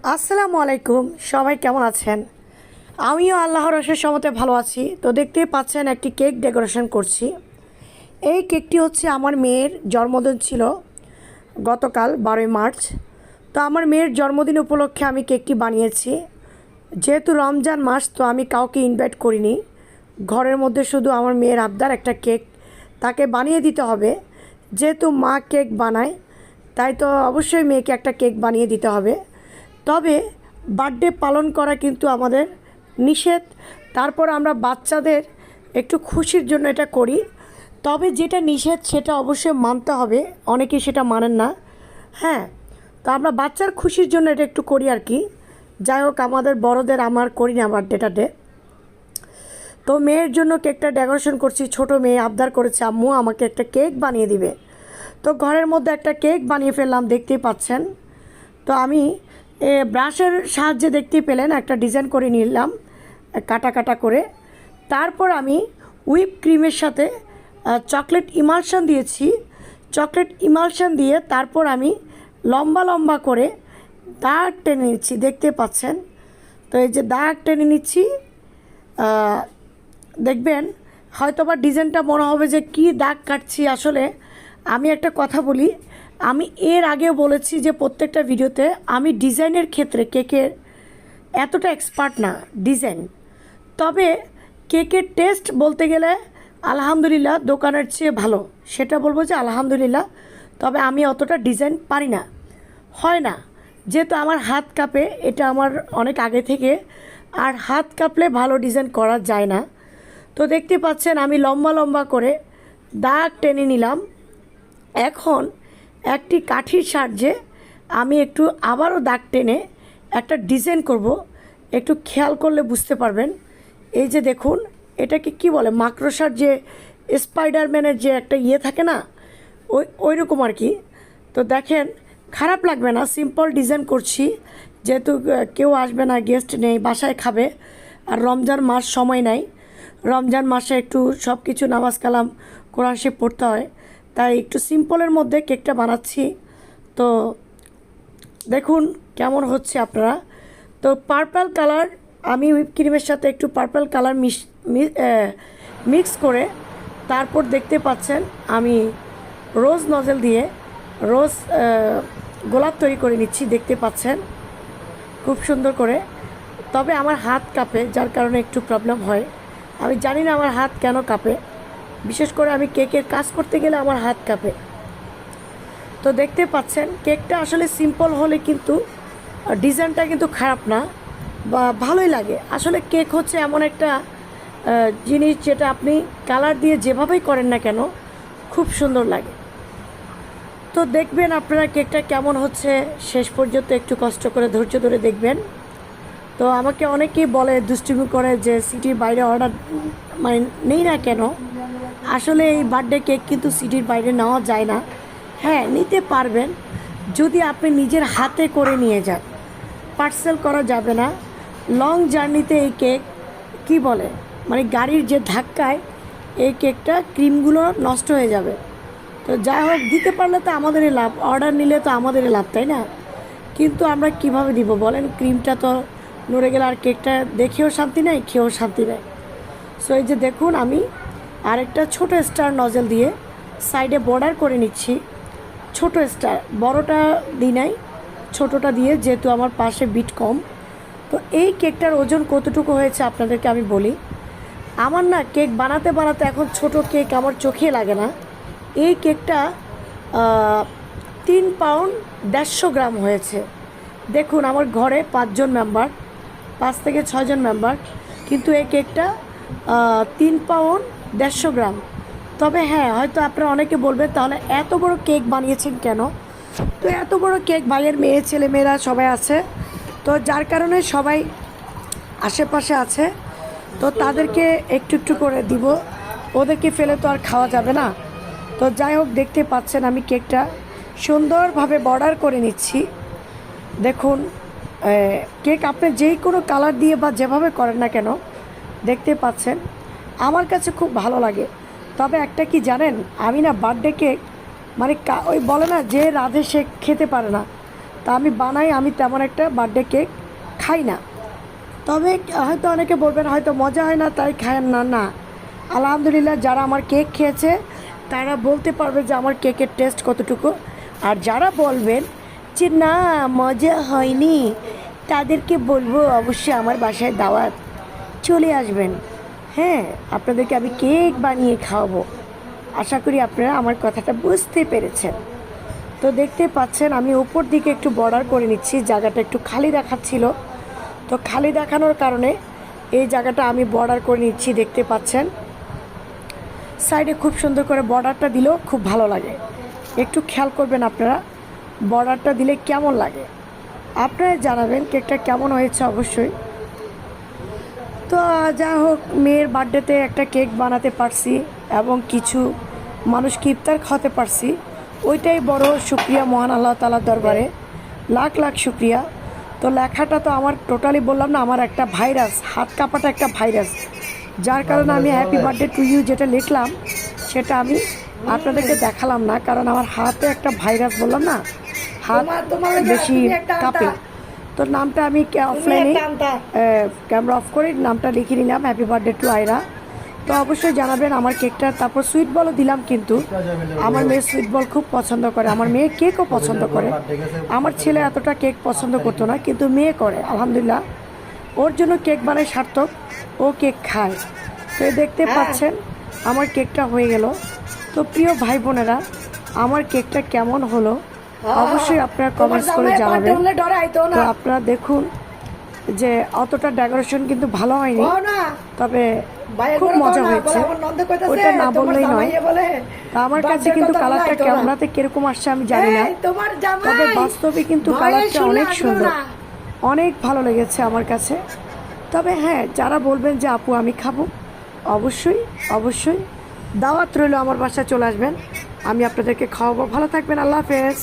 আসসালামু আলাইকুম, সবাই কেমন আছেন? আমিও আল্লাহর অশেষ রহমতে ভালো আছি। তো দেখতেই পাচ্ছেন একটি কেক ডেকোরেশন করছি। এই কেকটি হচ্ছে আমার মেয়ের জন্মদিন ছিল গতকাল 12ই মার্চ। তো আমার মেয়ের জন্মদিন উপলক্ষে আমি কেকটি বানিয়েছি। যেহেতু রমজান মাস, তো আমি কাউকে ইনভাইট করিনি। ঘরের মধ্যে শুধু আমার মেয়ের আবদার একটা কেক তাকে বানিয়ে দিতে হবে। যেহেতু মা কেক বানায়, তাই তো অবশ্যই মেয়েকে একটা কেক বানিয়ে দিতে হবে। তবে বার্থডে পালন করা কিন্তু আমাদের নিষেধ। তারপর আমরা বাচ্চাদের একটু খুশির জন্য এটা করি। তবে যেটা নিষেধ সেটা অবশ্যই মানতে হবে, অনেকেই সেটা মানেন না। হ্যাঁ, তো আমরা বাচ্চার খুশির জন্য এটা একটু করি আর কি। যাই হোক, আমাদের বড়দের আমার করি না বার্থডেটাতে। তো মেয়ের জন্য কেকটা ডেকোরেশন করছি। ছোট মেয়ে আবদার করেছে, আম্মু আমাকে একটা কেক বানিয়ে দিবে। তো ঘরের মধ্যে একটা কেক বানিয়ে ফেললাম, দেখতেই পাচ্ছেন। তো আমি ব্রাশের সাহায্যে দেখতেই পেলেন একটা ডিজাইন করে নিলাম কাটা কাটা করে। তারপর আমি হুইপ ক্রিমের সাথে চকলেট ইমালশন দিয়েছি। চকলেট ইমালশন দিয়ে তারপর আমি লম্বা লম্বা করে দাগ টেনে নিচ্ছি, দেখতে পাচ্ছেন। তো এই যে দাগ টেনে নিচ্ছি, দেখবেন হয়তো বা ডিজাইনটা মনে হবে যে কি দাগ কাটছি। আসলে আমি একটা কথা বলি, আমি এর আগেও বলেছি যে প্রত্যেকটা ভিডিওতে আমি ডিজাইনের ক্ষেত্রে কেকের এতটা এক্সপার্ট না ডিজাইন। তবে কেকের টেস্ট বলতে গেলে আলহামদুলিল্লাহ দোকানের চেয়ে ভালো, সেটা বলবো যে আলহামদুলিল্লাহ। তবে আমি অতটা ডিজাইন পারি না, হয় না, যেহেতু আমার হাত কাঁপে। এটা আমার অনেক আগে থেকে, আর হাত কাঁপলে ভালো ডিজাইন করা যায় না। তো দেখতে পাচ্ছেন আমি লম্বা লম্বা করে দাগ টেনে নিলাম। এখন একটি কাঠির সাহায্যে আমি একটু আবারও দাগ টেনে একটা ডিজাইন করব। একটু খেয়াল করলে বুঝতে পারবেন। এই যে দেখুন, এটাকে কি বলে, মাকড়সার যে স্পাইডারম্যানের যে একটা ইয়ে থাকে না, ওই রকম আর কি। তো দেখেন, খারাপ লাগবে না, সিম্পল ডিজাইন করছি। যেহেতু কেউ আসবে না, গেস্ট নেই, বাসায় খাবে, আর রমজান মাস সময় নাই। রমজান মাসে একটু সব কিছু নামাজ কালাম কোরআন শরীফ পড়তে হয়, তাই একটু সিম্পলের মধ্যে কেকটা বানাচ্ছি। তো দেখুন কেমন হচ্ছে আপনারা। তো পার্পল কালার আমি হুইপ ক্রিমের সাথে একটু পার্পল কালার মিক্স করে তারপর দেখতে পাচ্ছেন আমি রোজ নজেল দিয়ে রোজ গোলাপ তৈরি করে নিচ্ছি, দেখতে পাচ্ছেন খুব সুন্দর করে। তবে আমার হাত কাঁপে, যার কারণে একটু প্রবলেম হয়। আমি জানি না আমার হাত কেন কাঁপে, বিশেষ করে আমি কেকের কাজ করতে গেলে আমার হাত কাঁপে। তো দেখতে পাচ্ছেন কেকটা আসলে সিম্পল হলে কিন্তু ডিজাইনটা কিন্তু খারাপ না, বা ভালোই লাগে। আসলে কেক হচ্ছে এমন একটা জিনিস যেটা আপনি কালার দিয়ে যেভাবেই করেন না কেন খুব সুন্দর লাগে। তো দেখবেন আপনারা কেকটা কেমন হচ্ছে, শেষ পর্যন্ত একটু কষ্ট করে ধৈর্য ধরে দেখবেন। তো আমাকে অনেকেই বলে, দুষ্টুমি করে যে সিটির বাইরে অর্ডার মানে নেই না কেন। আসলে এই বার্থডে কেক কিন্তু সিটির বাইরে নেওয়া যায় না। হ্যাঁ, নিতে পারবেন যদি আপনি নিজের হাতে করে নিয়ে যান, পার্সেল করা যাবে না। লং জার্নিতে এই কেক কি বলে, মানে গাড়ির যে ধাক্কায় এই কেকটা ক্রিমগুলো নষ্ট হয়ে যাবে। তো যাই হোক, দিতে পারলে তো আমাদেরই লাভ, অর্ডার নিলে তো আমাদেরই লাভ, তাই না? কিন্তু আমরা কিভাবে দিব বলেন, ক্রিমটা তো নড়ে গেলে আর কেকটা দেখেও শান্তি নেই, খেয়েও শান্তি নেই। সো এই যে দেখুন, আমি আরেকটা ছোট স্টার নজেল দিয়ে সাইডে বর্ডার করে নিচ্ছি। ছোট স্টার, বড়টা দিই নাই, ছোটোটা দিয়ে, যেহেতু আমার পাশে বিট কম। তো এই কেকটার ওজন কতটুকু হয়েছে আপনাদেরকে আমি বলি। আমার না কেক বানাতে বানাতে এখন ছোট কেক আমার চোখে লাগে না। এই কেকটা 3 পাউন্ড 150 গ্রাম হয়েছে। দেখুন, আমার ঘরে 5 জন মেম্বার, 5 থেকে 6 জন মেম্বার, কিন্তু এই কেকটা 3 পাউন্ড 150 গ্রাম। তবে হ্যাঁ, হয়তো আপনারা অনেকে বলবেন তাহলে এত বড় কেক বানিয়েছেন কেন। তো এত বড় কেক ভাইয়ের মেয়ে ছেলে মেয়েরা সবাই আছে, তো যার কারণে সবাই আশেপাশে আছে, তো তাদেরকে একটু একটু করে দিব, ওদেরকে ফেলে তো আর খাওয়া যাবে না। তো যাই হোক, দেখতে পাচ্ছেন আমি কেকটা সুন্দরভাবে বর্ডার করে নিচ্ছি। দেখুন, কেক আপনি যেই কোনো কালার দিয়ে বা যেভাবে করেন না কেন, দেখতে পাচ্ছেন আমার কাছে খুব ভালো লাগে। তবে একটা কি জানেন, আমি না বার্থডে কেক মানে ওই বলে না যে রাধে সে খেতে পারে না, তা আমি বানাই, আমি তেমন একটা বার্থডে কেক খাই না। তবে হয়তো অনেকে বলবেন হয়তো মজা হয় না তাই খায় না, না আলহামদুলিল্লাহ যারা আমার কেক খেয়েছে তারা বলতে পারবে যে আমার কেকের টেস্ট কতটুকু। আর যারা বলবেন যে না মজা হয়নি তাদেরকে বলবো অবশ্যই আমার বাসায় দাওয়াত, চলে আসবেন। হ্যাঁ, আপনাদেরকে আমি কেক বানিয়ে খাওয়াবো। আশা করি আপনারা আমার কথাটা বুঝতে পেরেছেন। তো দেখতে পাচ্ছেন আমি উপর দিকে একটু বর্ডার করে নিচ্ছি, জায়গাটা একটু খালি দেখাচ্ছিল, তো খালি দেখানোর কারণে এই জায়গাটা আমি বর্ডার করে নিচ্ছি। দেখতে পাচ্ছেন সাইডে খুব সুন্দর করে বর্ডারটা দিলেও খুব ভালো লাগে। একটু খেয়াল করবেন আপনারা বর্ডারটা দিলে কেমন লাগে, আপনারা জানাবেন কেকটা কেমন হয়েছে অবশ্যই। তো যা হোক, মেয়ের বার্থডেতে একটা কেক বানাতে পারছি এবং কিছু মানুষকে ইফতার খাওয়াতে পারছি, ওইটাই বড় শুকরিয়া মহান আল্লাহ তাআলার দরবারে, লাখ লাখ শুকরিয়া। তো লেখাটা তো আমার টোটালি বললাম না, আমার একটা ভাইরাস, হাত কাঁপাটা একটা ভাইরাস, যার কারণে আমি হ্যাপি বার্থডে টু ইউ যেটা লিখলাম সেটা আমি আপনাদেরকে দেখালাম না, কারণ আমার হাতে একটা ভাইরাস, বললাম না হাত বেশি কাঁপে। তো নামটা আমি অফলাইনে ক্যামেরা অফ করে নামটা লিখে নিলাম হ্যাপি বার্থডে টু আয়রা। তো অবশ্যই জানাবেন আমার কেকটা। তারপর সুইট বলও দিলাম, কিন্তু আমার মেয়ে সুইট বল খুব পছন্দ করে, আমার মেয়ে কেকও পছন্দ করে। আমার ছেলে এতটা কেক পছন্দ করতো না, কিন্তু মেয়ে করে আলহামদুলিল্লাহ, ওর জন্য কেক বানায় সার্থক, ও কেক খায়। তো দেখতে পাচ্ছেন আমার কেকটা হয়ে গেল। তো প্রিয় ভাই বোনেরা, আমার কেকটা কেমন হলো অবশ্যই আপনারা কমেন্টস করে জানাবেন। তো আপনারা দেখুন যে অতটা ডেকোরেশন কিন্তু ভালো হয়নি, তবে খুব মজা হয়েছে, ওইটা না বললেই নয়। তা আমার কাছে কিন্তু কালারটা ক্যামেরাতে কিরকম আসছে আমি জানি না, তবে বাস্তবে কিন্তু কালারটা অনেক সুন্দর, অনেক ভালো লেগেছে আমার কাছে। তবে হ্যাঁ, যারা বলবেন যে আপু আমি খাবো, অবশ্যই অবশ্যই দাওয়াত রইল, আমার বাসায় চলে আসবেন, আমি আপনাদেরকে খাওয়াবো। ভালো থাকবেন, আল্লাহ হাফেজ।